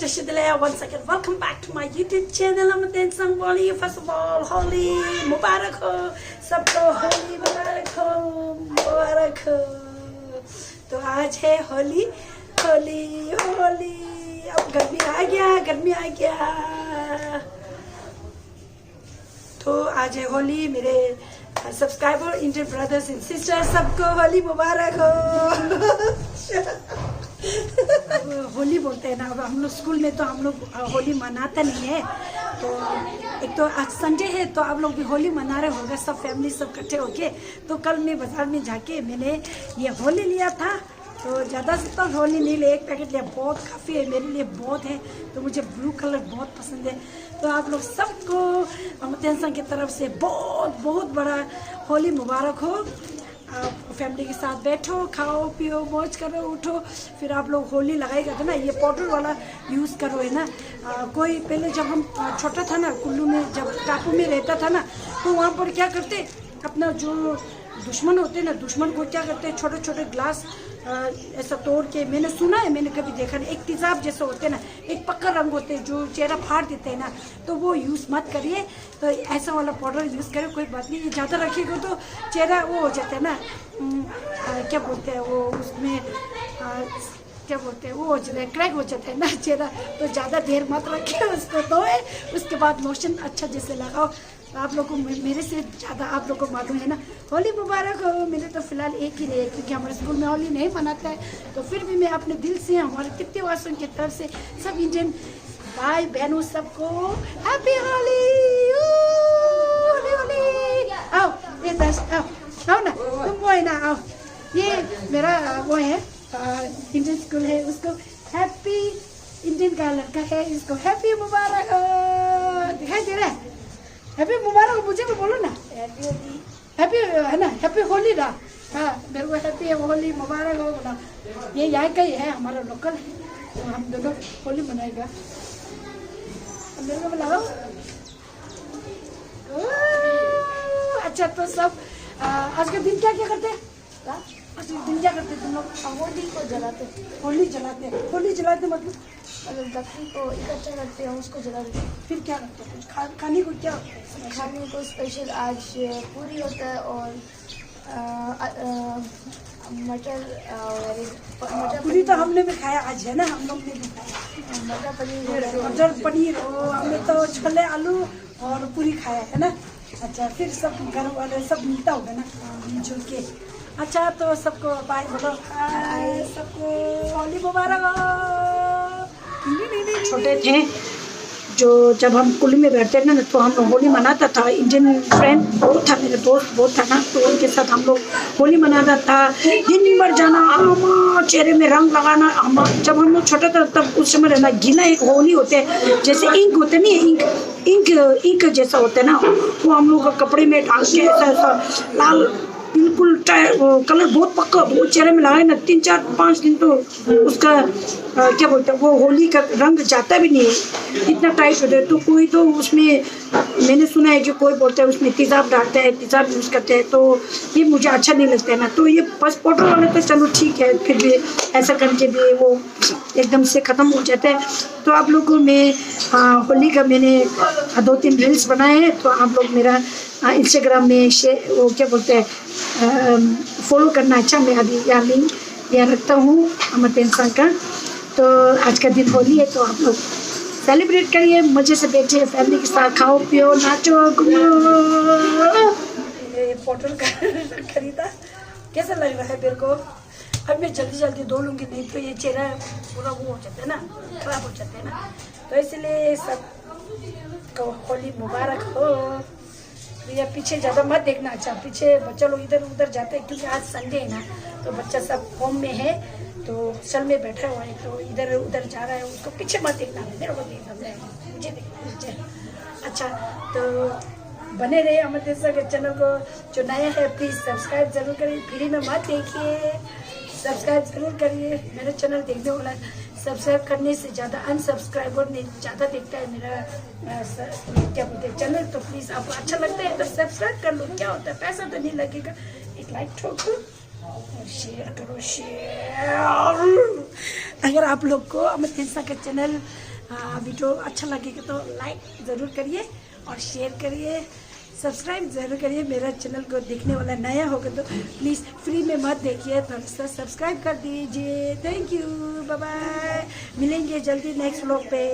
once again, welcome back to my YouTube channel. I'm dancing Wally. First of all, Holy Mubarak ho, सबको होली मुबारक हो, मुबारक हो। तो आज है होली, होली, होली। अब गर्मी आ गया। तो आज है होली। मेरे subscriber, Indian brothers and sisters, सबको होली मुबारक हो। होली बोलते हैं ना, अब हम लोग स्कूल में तो हम लोग होली मनाते नहीं है। तो एक तो आज संडे है, तो आप लोग भी होली मना रहे होंगे, सब फैमिली सब इकट्ठे होके। तो कल मैं बाजार में जाके मैंने ये होली लिया था। तो ज़्यादा से तो होली नहीं लिया, एक पैकेट लिया, बहुत काफ़ी है मेरे लिए, बहुत है। तो मुझे ब्लू कलर बहुत पसंद है। तो आप लोग सबको अमृत की तरफ से बहुत बहुत बड़ा होली मुबारक हो। आप फैमिली के साथ बैठो, खाओ पियो, मौज करो, उठो। फिर आप लोग होली लगाएगा तो ना ये पाउडर वाला यूज़ करो, है ना। कोई पहले जब हम छोटा था ना, कुल्लू में जब टापू में रहता था ना, तो वहाँ पर क्या करते, अपना जो दुश्मन होते ना, दुश्मन को क्या करते, छोटे छोटे ग्लास ऐसा तोड़ के, मैंने सुना है, मैंने कभी देखा नहीं, एक तेजाब जैसे होते हैं ना, एक पक्का रंग होते हैं जो चेहरा फाड़ देते हैं ना, तो वो यूज़ मत करिए। तो ऐसा वाला पाउडर यूज़ करें, कोई बात नहीं। ये ज़्यादा रखिएगा तो चेहरा वो हो जाता है ना, क्या बोलते हैं वो, उसमें क्या बोलते हैं वो हो जाता है, क्रैक हो जाता है ना चेहरा। तो ज़्यादा देर मत रखिए, उसको धोए, उसके बाद लोशन अच्छा जैसे लगाओ। आप लोगों को मेरे से ज़्यादा आप लोगों को मालूम है ना। होली मुबारक हो। मैंने तो फिलहाल एक ही रही, क्योंकि हमारे स्कूल में होली नहीं मनाता है। तो फिर भी मैं अपने दिल से, हमारे कितने वासों की तरफ से, सब इंडियन भाई बहनों सबको हैप्पी होली। होली होली। आओ ये दस, आओ ना, तुम वो है ना, आओ। ये मेरा वो है, इंडियन स्कूल है, उसको हैप्पी, इंडियन का लड़का है, इसको हैप्पी मुबारक हो। दिखाई दे रहा है? हैप्पी मुबारक मुझे भी बोलो ना, हैप्पी है ना, हैप्पी होली ना। हाँ, मेरे को हैप्पी होली मुबारक हो बोला। ये यहाँ का ही है, हमारा लोकल है, तो हम दोनों होली मनाएगा। मेरे को लगाओ। अच्छा, तो सब आज का दिन क्या क्या करते हैं? आज का दिन क्या करते तुम लोग? होली को जलाते, होली जलाते, होली जलाते मतलब लकड़ी को इकट्ठा करते हैं, उसको जला देते हैं। फिर क्या करते हैं? कुछ खाने को क्या होता है? खाने को स्पेशल आज पूरी होता है और मटर पूरी तो हमने भी खाया आज, है ना, हम लोग ने भी खाया मटर पनीर। हमने तो छोले आलू और पूरी खाया, है ना। अच्छा, फिर सब घर वाले सब मिलता होगा ना, मिलजुल के। अच्छा, तो सबको बाय बोलो, सबको होली मुबारक हो। छोटे थे जो, जब हम कुल्लू में बैठते थे ना, तो हम होली मनाता था। इंडियन फ्रेंड बहुत था, मेरे दोस्त बहुत था ना, तो उनके साथ हम लोग होली मनाता था। दिन भर जाना, चेहरे में रंग लगाना। जब हम लोग छोटा था तब उस समय रहना, गीला एक होली होते हैं, जैसे इंक होते नहीं, इंक जैसा होता है ना, वो हम लोग कपड़े में डाल के ऐसा लाल बिल्कुल कलर बहुत पक्का, वो चेहरे में लगाए ना 3, 4, 5 दिन, तो उसका क्या बोलते हैं, वो होली का रंग जाता भी नहीं है, इतना टाइट होता है। तो कोई तो उसमें मैंने सुना है कि कोई बोलता है उसमें तेजाब डालते हैं, तेजाब यूज़ करते हैं, तो ये मुझे अच्छा नहीं लगता है ना। तो ये बस पाउडर वाले तो चलो ठीक है, फिर भी ऐसा करके भी वो एकदम से ख़त्म हो जाता है। तो आप लोगों को मैं होली का मैंने 2-3 रील्स बनाए हैं, तो आप लोग मेरा इंस्टाग्राम में वो क्या बोलते हैं, फॉलो करना। अच्छा, मैं अभी यहाँ लिंक यहाँ रखता हूँ अमृत का। तो आज का दिन होली है, तो आप लोग सेलिब्रेट करिए, मज़े से बैठिए फैमिली के साथ, खाओ पियो, नाचो, घूमो। पोटल खरीदा, कैसा लग रहा है मेरे को? अब मैं जल्दी जल्दी धो लूँगी, नहीं तो ये चेहरा पूरा वो हो जाता है ना, खराब हो जाता है ना। तो इसलिए सबको होली मुबारक हो। या पीछे ज़्यादा मत देखना। अच्छा, पीछे बच्चा लोग इधर उधर जाते हैं, क्योंकि आज संडे है ना, तो बच्चा सब होम में है, तो चल में बैठा हुआ है, तो इधर उधर जा रहा है, उसको पीछे मत देखना, मेरे को देखना, मुझे देखना मुझे। अच्छा, तो बने रहे अमृत के चैनल को। जो नया है प्लीज़ सब्सक्राइब जरूर करिए, फ्री में मत देखिए, सब्सक्राइब जरूर करिए। मेरा चैनल देखने वाला सब्सक्राइब करने से ज़्यादा अनसब्सक्राइबर ने ज़्यादा देखता है मेरा क्या बोलते हैं चैनल। तो प्लीज़ आपको अच्छा लगता है तो सब्सक्राइब कर लो, क्या होता है, पैसा तो नहीं लगेगा। एक लाइक ठोको और शेयर करो, शेयर। अगर आप लोग को अमृत का चैनल वीडियो अच्छा लगेगा तो लाइक ज़रूर करिए और शेयर करिए, सब्सक्राइब ज़रूर करिए। मेरा चैनल को देखने वाला नया होगा तो प्लीज़ फ्री में मत देखिए, थोड़ा सा सब्सक्राइब कर दीजिए। Thank you, bye bye. मिलेंगे जल्दी नेक्स्ट व्लॉग पे।